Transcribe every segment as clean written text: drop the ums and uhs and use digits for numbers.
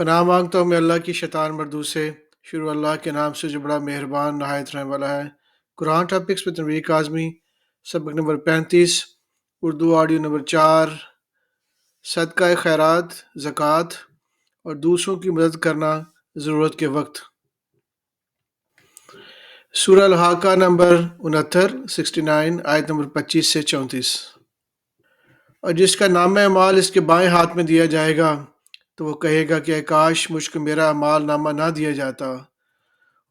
پناہ مانگتا ہوں میں اللہ کی شیطان مردود سے۔ شروع اللہ کے نام سے جو بڑا مہربان نہایت رحم والا ہے۔ قرآن ٹاپکس میں تنویر کاظمی، سبق نمبر 35، اردو آڈیو نمبر 4، صدقہ خیرات، زکوٰۃ اور دوسروں کی مدد کرنا ضرورت کے وقت۔ سورہ الحاقہ نمبر 69 آیت نمبر 25 سے 34۔ اور جس کا نامہ اعمال اس کے بائیں ہاتھ میں دیا جائے گا تو وہ کہے گا کہ اے کاش مجھ کو میرا اعمال نامہ نہ دیا جاتا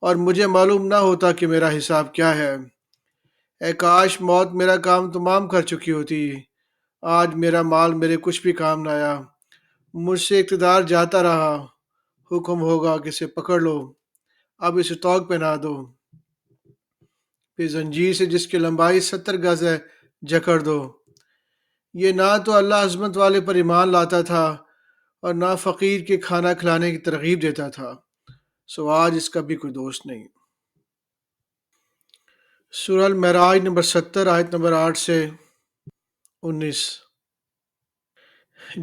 اور مجھے معلوم نہ ہوتا کہ میرا حساب کیا ہے۔ اے کاش موت میرا کام تمام کر چکی ہوتی، آج میرا مال میرے کچھ بھی کام نہ آیا۔ مجھ سے اقتدار جاتا رہا، حکم ہوگا کہ اسے پکڑ لو، اب اسے طوق پہنا دو، پھر زنجیر سے جس کی لمبائی 70 گز ہے جکڑ دو۔ یہ نہ تو اللہ عظمت والے پر ایمان لاتا تھا اور نہ فقیر کے کھانا کھلانے کی ترغیب دیتا تھا، سو آج اس کا بھی کوئی دوست نہیں۔ سورہ المعراج نمبر 70 آیت نمبر 8 سے 19۔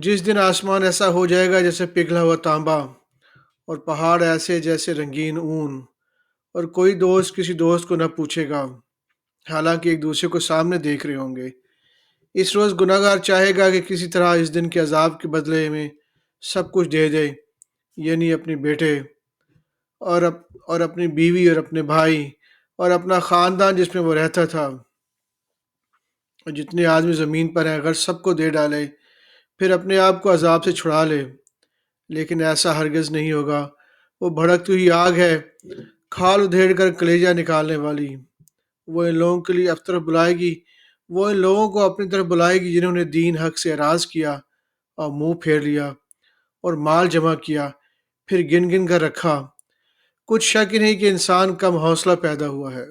جس دن آسمان ایسا ہو جائے گا جیسے پگھلا ہوا تانبا، اور پہاڑ ایسے جیسے رنگین اون، اور کوئی دوست کسی دوست کو نہ پوچھے گا، حالانکہ ایک دوسرے کو سامنے دیکھ رہے ہوں گے۔ اس روز گناہ گار چاہے گا کہ کسی طرح اس دن کے عذاب کے بدلے میں سب کچھ دے دے، یعنی اپنے بیٹے اور اپنی بیوی اور اپنے بھائی اور اپنا خاندان جس میں وہ رہتا تھا، اور جتنے آدمی زمین پر ہیں اگر سب کو دے ڈالے، پھر اپنے آپ کو عذاب سے چھڑا لے۔ لیکن ایسا ہرگز نہیں ہوگا، وہ بھڑکتی ہوئی آگ ہے، کھال ادھیڑ کر کلیجہ نکالنے والی۔ وہ ان لوگوں کے لیے طرف بلائے گی، وہ ان لوگوں کو اپنی طرف بلائے گی جنہوں نے دین حق سے اعراض کیا اور منہ پھیر لیا اور مال جمع کیا، پھر گن گن کر رکھا۔ کچھ شک نہیں کہ انسان کم حوصلہ پیدا ہوا ہے۔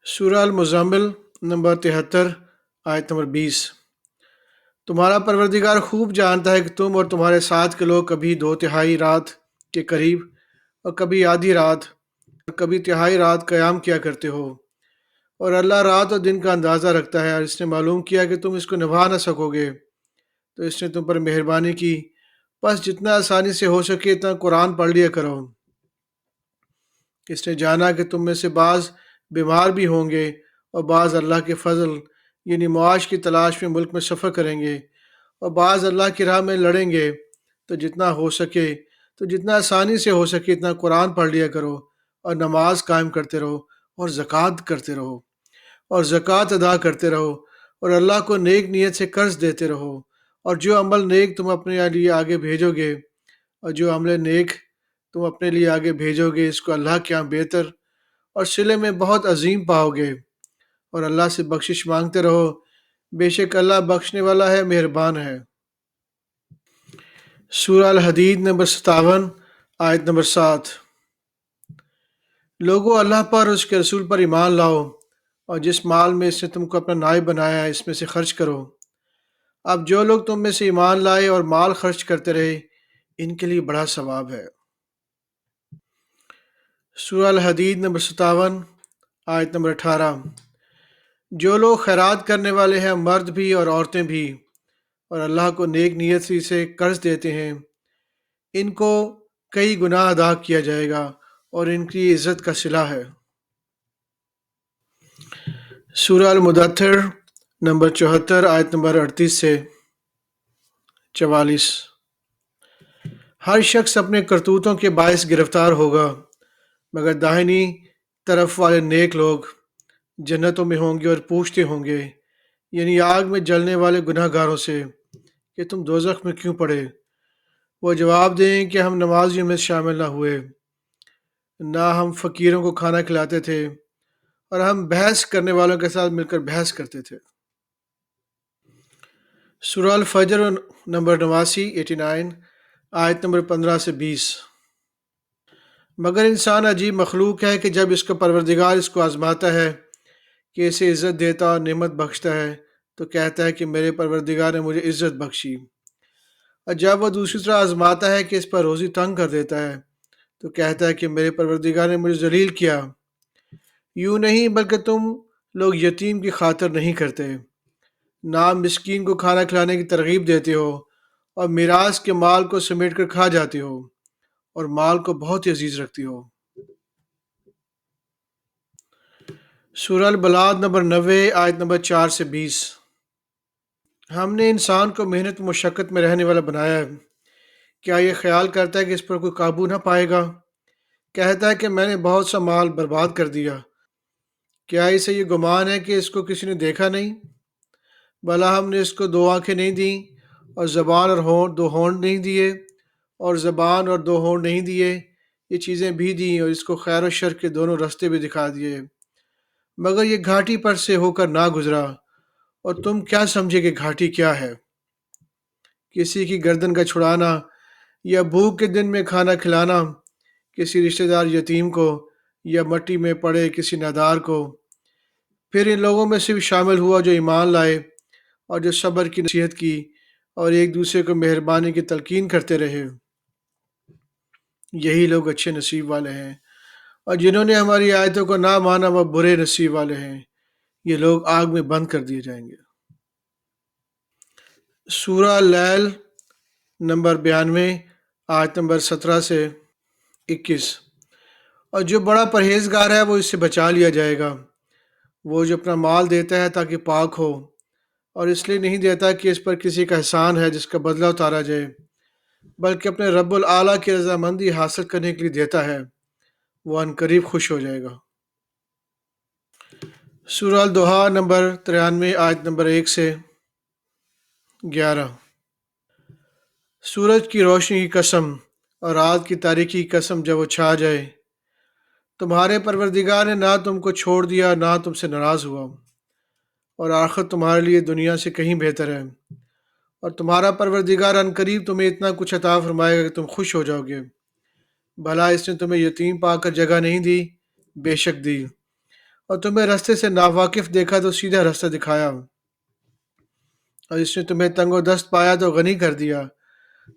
سورہ المزمل نمبر 73 آیت نمبر 20۔ تمہارا پروردگار خوب جانتا ہے کہ تم اور تمہارے ساتھ کے لوگ کبھی 2/3 رات کے قریب اور کبھی آدھی رات اور کبھی تہائی رات قیام کیا کرتے ہو، اور اللہ رات اور دن کا اندازہ رکھتا ہے، اور اس نے معلوم کیا کہ تم اس کو نبھا نہ سکو گے تو اس نے تم پر مہربانی کی، بس جتنا آسانی سے ہو سکے اتنا قرآن پڑھ لیا کرو۔ اس نے جانا کہ تم میں سے بعض بیمار بھی ہوں گے اور بعض اللہ کے فضل یعنی معاش کی تلاش میں ملک میں سفر کریں گے، اور بعض اللہ کی راہ میں لڑیں گے، تو جتنا آسانی سے ہو سکے اتنا قرآن پڑھ لیا کرو، اور نماز قائم کرتے رہو، اور زکوٰۃ کرتے رہو، اور زکوٰۃ ادا کرتے رہو، اور اللہ کو نیک نیت سے قرض دیتے رہو، اور جو عمل نیک تم اپنے لیے آگے بھیجو گے اس کو اللہ کے ہاں بہتر اور صلے میں بہت عظیم پاؤ گے، اور اللہ سے بخشش مانگتے رہو، بے شک اللہ بخشنے والا ہے، مہربان ہے۔ سورہ الحدید نمبر 57 آیت نمبر 7۔ لوگو اللہ پر اور اس کے رسول پر ایمان لاؤ، اور جس مال میں اس نے تم کو اپنا نائب بنایا ہے اس میں سے خرچ کرو۔ اب جو لوگ تم میں سے ایمان لائے اور مال خرچ کرتے رہے ان کے لیے بڑا ثواب ہے۔ سورہ الحدید نمبر 57 آیت نمبر 18۔ جو لوگ خیرات کرنے والے ہیں، مرد بھی اور عورتیں بھی، اور اللہ کو نیک نیت سے قرض دیتے ہیں، ان کو کئی گناہ ادا کیا جائے گا اور ان کی عزت کا صلہ ہے۔ سورہ المدثر نمبر 74 آیت نمبر 38 سے 44۔ ہر شخص اپنے کرتوتوں کے باعث گرفتار ہوگا، مگر داہنی طرف والے نیک لوگ جنتوں میں ہوں گے اور پوچھتے ہوں گے، یعنی آگ میں جلنے والے گناہ گاروں سے، کہ تم دوزخ میں کیوں پڑے؟ وہ جواب دیں کہ ہم نمازیوں میں شامل نہ ہوئے، نہ ہم فقیروں کو کھانا کھلاتے تھے، اور ہم بحث کرنے والوں کے ساتھ مل کر بحث کرتے تھے۔ سورہ الفجر نمبر 89 آیت نمبر 15 سے 20۔ مگر انسان عجیب مخلوق ہے کہ جب اس کا پروردگار اس کو آزماتا ہے کہ اسے عزت دیتا اور نعمت بخشتا ہے تو کہتا ہے کہ میرے پروردگار نے مجھے عزت بخشی، اور جب وہ دوسری طرح آزماتا ہے کہ اس پر روزی تنگ کر دیتا ہے تو کہتا ہے کہ میرے پروردگار نے مجھے ذلیل کیا۔ یوں نہیں بلکہ تم لوگ یتیم کی خاطر نہیں کرتے، نہ مسکین کو کھانا کھلانے کی ترغیب دیتے ہو، اور میراث کے مال کو سمیٹ کر کھا جاتی ہو اور مال کو بہت ہی عزیز رکھتی ہو۔ سورہ البلاد نمبر 90 آیت نمبر 4 سے 20۔ ہم نے انسان کو محنت و مشقت میں رہنے والا بنایا ہے، کیا یہ خیال کرتا ہے کہ اس پر کوئی قابو نہ پائے گا؟ کہتا ہے کہ میں نے بہت سا مال برباد کر دیا، کیا اسے یہ گمان ہے کہ اس کو کسی نے دیکھا نہیں؟ بھلا ہم نے اس کو دو آنکھیں نہیں دیں اور زبان اور دو ہونٹ نہیں دیے، اور زبان اور دو ہونٹ نہیں دیے، یہ چیزیں بھی دیں اور اس کو خیر و شر کے دونوں راستے بھی دکھا دیے، مگر یہ گھاٹی پر سے ہو کر نہ گزرا، اور تم کیا سمجھے کہ گھاٹی کیا ہے؟ کسی کی گردن کا چھڑانا یا بھوک کے دن میں کھانا کھلانا کسی رشتہ دار یتیم کو، یا مٹی میں پڑے کسی نادار کو۔ پھر ان لوگوں میں سے بھی شامل ہوا جو ایمان لائے اور جو صبر کی نصیحت کی اور ایک دوسرے کو مہربانی کی تلقین کرتے رہے، یہی لوگ اچھے نصیب والے ہیں، اور جنہوں نے ہماری آیتوں کو نہ مانا وہ برے نصیب والے ہیں، یہ لوگ آگ میں بند کر دیے جائیں گے۔ سورہ اللیل نمبر 92 آیت نمبر 17 سے 21۔ اور جو بڑا پرہیزگار ہے وہ اس سے بچا لیا جائے گا، وہ جو اپنا مال دیتا ہے تاکہ پاک ہو، اور اس لیے نہیں دیتا کہ اس پر کسی کا احسان ہے جس کا بدلہ اتارا جائے، بلکہ اپنے رب العلیٰ کی رضامندی حاصل کرنے کے لیے دیتا ہے، وہ ان قریب خوش ہو جائے گا۔ سورہ الضحیٰ نمبر 93 آیت نمبر 1 سے 11۔ سورج کی روشنی کی قسم اور رات کی تاریکی کی قسم جب وہ چھا جائے، تمہارے پروردگار نے نہ تم کو چھوڑ دیا نہ تم سے ناراض ہوا، اور آخرت تمہارے لیے دنیا سے کہیں بہتر ہے، اور تمہارا پروردگار ان قریب تمہیں اتنا کچھ عطا فرمائے گا کہ تم خوش ہو جاؤ گے۔ بھلا اس نے تمہیں یتیم پا کر جگہ نہیں دی؟ بے شک دی، اور تمہیں رستے سے ناواقف دیکھا تو سیدھا رستہ دکھایا، اور اس نے تمہیں تنگ و دست پایا تو غنی کر دیا،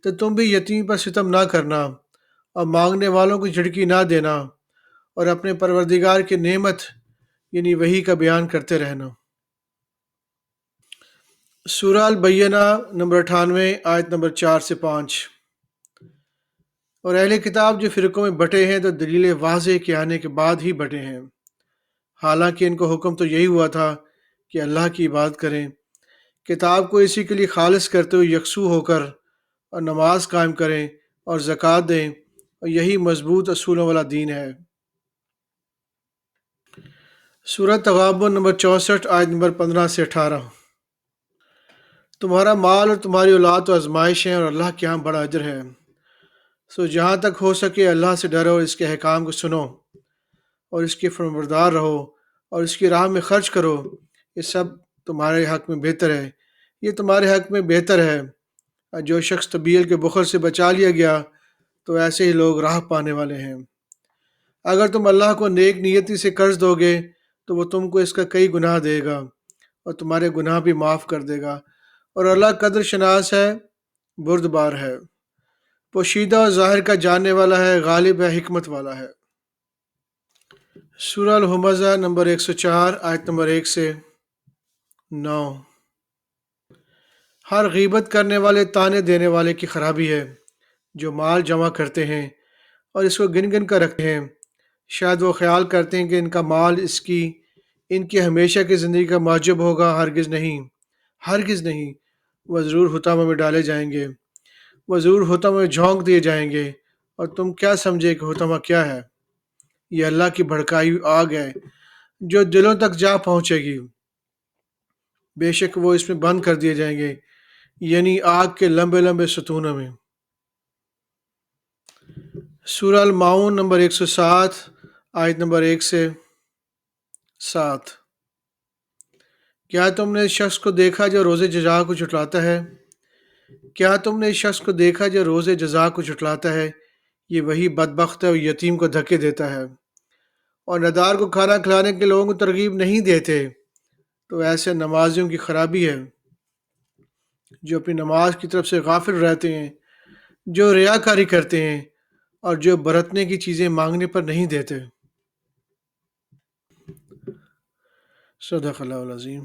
تو تم بھی یتیم پر ستم نہ کرنا اور مانگنے والوں کو جھڑکی نہ دینا، اور اپنے پروردگار کی نعمت یعنی وحی کا بیان کرتے رہنا۔ سورہ البینہ نمبر 98 آیت نمبر 4 سے 5۔ اور اہل کتاب جو فرقوں میں بٹے ہیں تو دلیل واضح کے آنے کے بعد ہی بٹے ہیں، حالانکہ ان کو حکم تو یہی ہوا تھا کہ اللہ کی عبادت کریں، کتاب کو اسی کے لیے خالص کرتے ہوئے یکسو ہو کر اور نماز قائم کریں اور زکوٰۃ دیں، اور یہی مضبوط اصولوں والا دین ہے۔ سورہ تغابن نمبر 64 آیت نمبر 15 سے 18۔ تمہارا مال اور تمہاری اولاد تو آزمائش ہیں اور اللہ کے ہاں بڑا اجر ہے، سو جہاں تک ہو سکے اللہ سے ڈرو اور اس کے احکام کو سنو اور اس کے فرمانبردار رہو اور اس کی راہ میں خرچ کرو، یہ سب تمہارے حق میں بہتر ہے، یہ تمہارے حق میں بہتر ہے۔ اور جو شخص طبیل کے بخل سے بچا لیا گیا تو ایسے ہی لوگ راہ پانے والے ہیں۔ اگر تم اللہ کو نیک نیتی سے قرض دو گے تو وہ تم کو اس کا کئی گناہ دے گا اور تمہارے گناہ بھی معاف کر دے گا، اور اللہ قدر شناس ہے، بردبار ہے، پوشیدہ اور ظاہر کا جاننے والا ہے، غالب ہے، حکمت والا ہے۔ سورہ الہمزہ نمبر 104 آیت نمبر 1 سے 9۔ ہر غیبت کرنے والے تانے دینے والے کی خرابی ہے، جو مال جمع کرتے ہیں اور اس کو گن گن کر رکھتے ہیں، شاید وہ خیال کرتے ہیں کہ ان کا مال ان کی ہمیشہ کی زندگی کا معجب ہوگا، ہرگز نہیں، ہرگز نہیں، وہ ضرور حطامہ میں ڈالے جائیں گے، وہ ضرور حطامہ میں جھونک دیے جائیں گے، اور تم کیا سمجھے کہ حطامہ کیا ہے؟ یہ اللہ کی بھڑکائی ہوئی آگ ہے جو دلوں تک جا پہنچے گی، بے شک وہ اس میں بند کر دیے جائیں گے، یعنی آگ کے لمبے لمبے ستونوں میں۔ سورہ الماؤن نمبر 107 آیت نمبر 1 سے 7۔ کیا تم نے اس شخص کو دیکھا جو روز جزا کو جھٹلاتا ہے؟ کیا تم نے اس شخص کو دیکھا جو روز جزا کو جھٹلاتا ہے؟ یہ وہی بدبخت ہے اور یتیم کو دھکے دیتا ہے اور ندار کو کھانا کھلانے کے لوگوں کو ترغیب نہیں دیتے، تو ایسے نمازیوں کی خرابی ہے جو اپنی نماز کی طرف سے غافل رہتے ہیں، جو ریاکاری کرتے ہیں اور جو برتنے کی چیزیں مانگنے پر نہیں دیتے۔ صدق اللہ العظیم۔